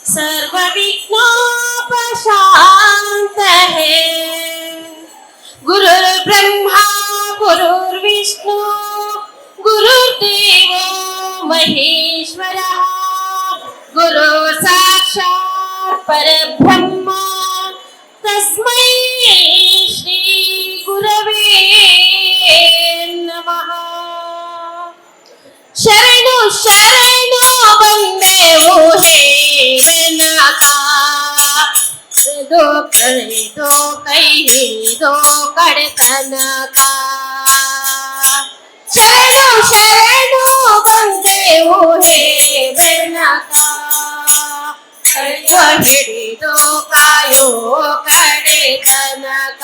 सर्व विघ्नोपशांत है। गुरुर्ब्रह्मा गुरुर्विष्णु गुरुर्देवो महेश्वरः गुरु साक्षात् परब्रह्म तस्मै श्री गुरवे नमः। शरणु शरणु बंदेवो हे जनक दो कೈ हिಡಿದೋ ಕಡೆತನಕ। ಶರಣು ಶರಣು ಬಂದೆವು ಹೇ ಬೆನಕ ಕೈಯ ಹಿಡಿದೋ ಕಾಯೋ ಕಡೆತನಕ।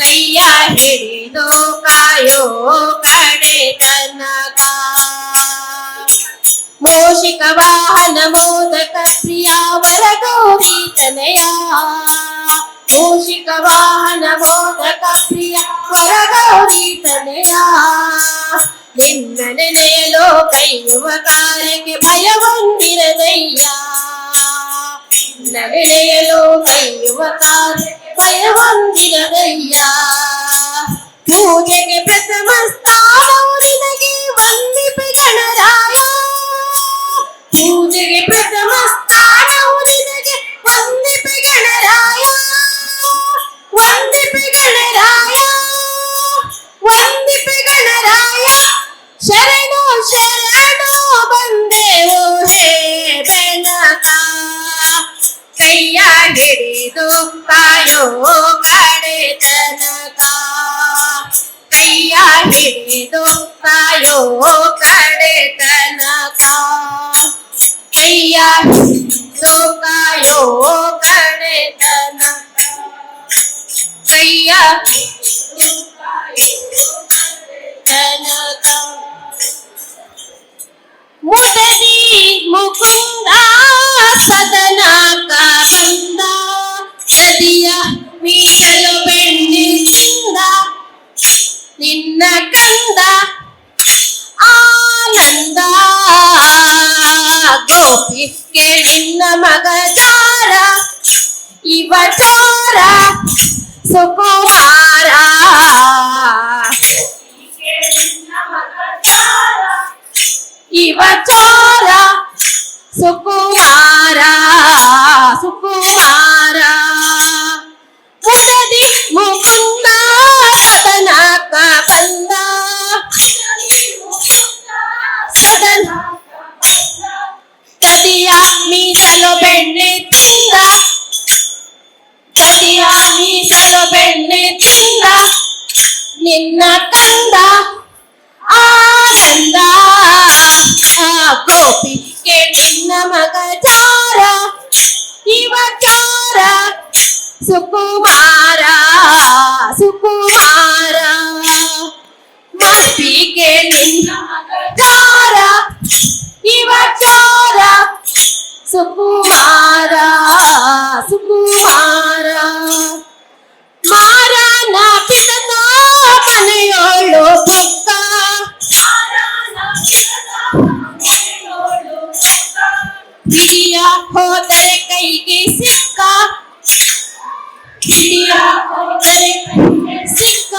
ಕೈಯ ಹಿಡಿದೋ ಕಾಯೋ ಕಡೆತನಕ। ಮೂಷಿಕ ವಾಹನ ಮೋದಕ ಪ್ರಿಯ ವರ ಗೌರಿ ತನಯ। ಮೂಷಿಕ ವಾಹನ ಮೋದಕ ಪ್ರಿಯ ವರ ಗೌರಿ ತನಯ। ನಿನ್ನ ನೆನೆಯಲು ಕೈಯುವ ಕಾರ್ಯಕ್ಕೆ ಭಯವೊಂದಿರದಯ್ಯ। ನಿನ್ನ ನೆನೆಯಲು ಕೈಯುವ ಕಾರ್ಯಕ್ಕೆ ಭಯವೊಂದಿರದಯ್ಯ। ಪೂಜೆಗೆ ಪ್ರಥಮ ಸ್ಥಾನವು ನಿನಗೆ ವಂದಿಪೆ ಗಣರಾಯ। ಪೂಜೆಗೆ ಪ್ರಥಮ ಸ್ಥಾನವು ನಿನಗೆ ವಂದಿಪೆ ಗಣರಾಯ। ವಂದಿಪೆ ಗಣರಾಯ ವಂದಿಪೆ ಗಣರಾಯ। ಶರಣು ಶರಣು ಬಂದೆವು ಹೇ ಬೆನಕ ಕೈಯ ಹಿಡಿದು ಕಾಯೋ ಕಡೆತನಕ। ಕೈಯ ಹಿಡಿದು ಕಾಯೋ ಕಡೆತನಕ। ಕೈಯ ಹಿಡಿದು ಕಾಯೋ ಕಡೆತನಕ। ಕೈಯ ಹಿಡಿದು ಕಾಯೋ ಕಡೆತನಕ। ಮುದದಿ ಮುಕುಂದ ಸದನಕ ಬಂದ ಸದಿಯ ಮೀಸಲು ಬೆಣ್ಣಿಸಿಂದ ನಿನ್ನ ಕಂದ ಆನಂದ। ಗೋಪಿಗೆ ನಿನ್ನ ಮಗ ಚಾರ ಇವ ಚಾರ ಸುಕುಮಾರ। ಇವ ಚಾರ ಸುಕುಮಾರ ಸುಕುಮಾರ। ಮುದದಿ ಮುಕುಂದ ಸದನಕ ಬಂದ ಸದನ ಸದಿಯ ಮೀಸಲು ಬೆಣ್ಣೆ ತಿಂದ ಸದಿಯ ಮೀಸಲು ಬೆಣ್ಣೆ ತಿಂದ ನಿನ್ನ ಕಂದ ಆನಂದ। ಗೋಪಿಗೆ ನಿನ್ನ ಮಗ ಚಾರ ಇವ ಚಾರ ಸುಕುಮಾರ ಸುಕುಮಾರ। ಮರ್ಪಿಗೆ ನಿನ್ನ ಮಗ ಚಾರ ಇವ ಚಾರ ಸುಕುಮಾರ ಸುಕುಮಾರ। ಮಾರನ ಪಿತನ ಮನೆಯೋಳು ಪಕ್ಕ ಹಿಡಿಯ ಹೋದರೆ ಕೈಗೆ ಸಿಕ್ಕ ಹಿಡಿಯ ಹೋದರೆ ಕೈಗೆ ಸಿಕ್ಕ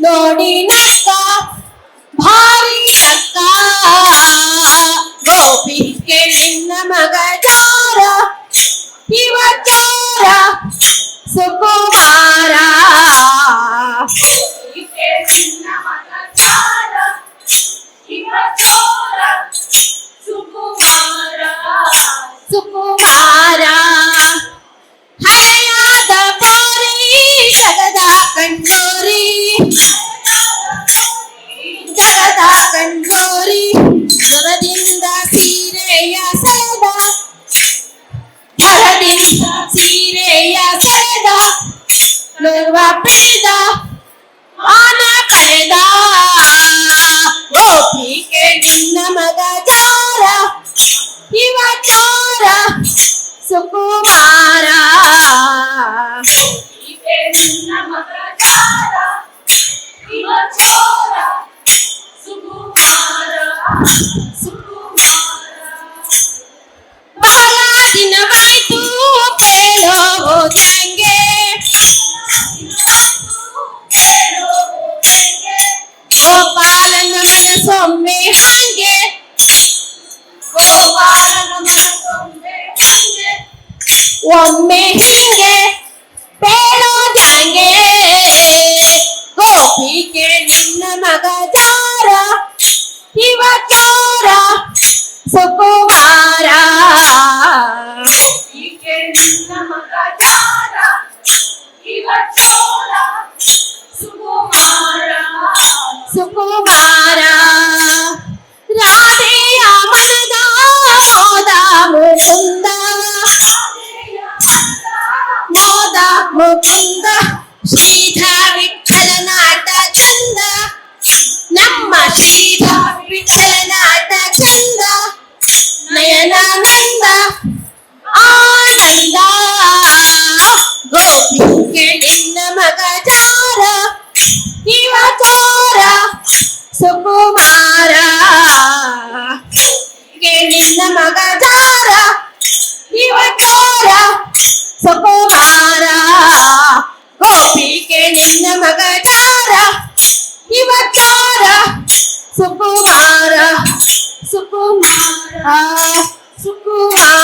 ನೋಡಿ ನಕ್ಕ ಭಾರಿ ನಕ್ಕ। ಗೋಪಿಗೆ ನಿನ್ನ ಮಗ ಚಾರ ಇವ ಚಾರ ಸುಕುಮಾರ। ನಿನ್ನ ಮಗ ಚಾರ ಇವ ಚಾರ ಸುಕುಮಾರ ಸುಕುಮಾರ। ಹಳೆಯಾದ ಪಾರಿ ಜಗದ ಕಂಡೋರಿ ಜಗದ ಕಂಡೋರಿ। ಮರದಿಂದ ಸೀರೆಯ ಸೆಳೆದ ಮರದಿಂದ ಸೀರೆಯ ಸೆಳೆದ ನೋಡುವ ಪಡೆದ ಆನ ಕಳೆದ। ಗೋಪಿಗೆ ನಿನ್ನ ಮಗ ಚಾರ ಇವ ಚಾರ ಸುಕುಮಾರ। ನಿನ್ನ ಮಗ ಚಾರ ಇವ ಚಾರ ಸುಕುಮಾರ ಸುಕುಮಾರ। ಒಮ್ಮೆ ಹಿಂಗೆ ಬೇಡೋದ್ಯಾಂಗೆ ಗೋಪಿಗೆ ನಿನ್ನ ಮಗ ಜಾರ ಇವತ್ತಾರ ಸುಕುಮಾರ ಗೋಪಿಗೆ ನಿನ್ನ ಮಗ ಜಾರ ಇವತ್ತಾರ ಸುಕುಮಾರ ಸುಕುಮಾರ ರಾಧೆಯ ಮನದ ಮೋದ ಮುಕುಂದ ಮೋದ ಮುಕುಂದ ಶ್ರೀಧರ ವಿಠಲನಾಟ ಚಂದ ನಮ್ಮ ಶ್ರೀಧರ ವಿಠಲನಾಟ ಚಂದ ನಯನಾನಂದ ಆನಂದ ಗೋಪಿಗೆ ನಿನ್ನ ಮಗ ಜಾರ ಇವತ್ತಾರ ಸುಕುಮಾರ ಗೆ ನಿನ್ನ ಮಗ ಜಾರ ಇವತ್ತಾರ ಸುಕುಮಾರ ಗೋಪಿಗೆ ನಿನ್ನ ಮಗ ಜಾರ ಇವತ್ತಾರ ಸುಕುಮಾರ ಸುಕುಮಾರ ಸುಕುಮಾರ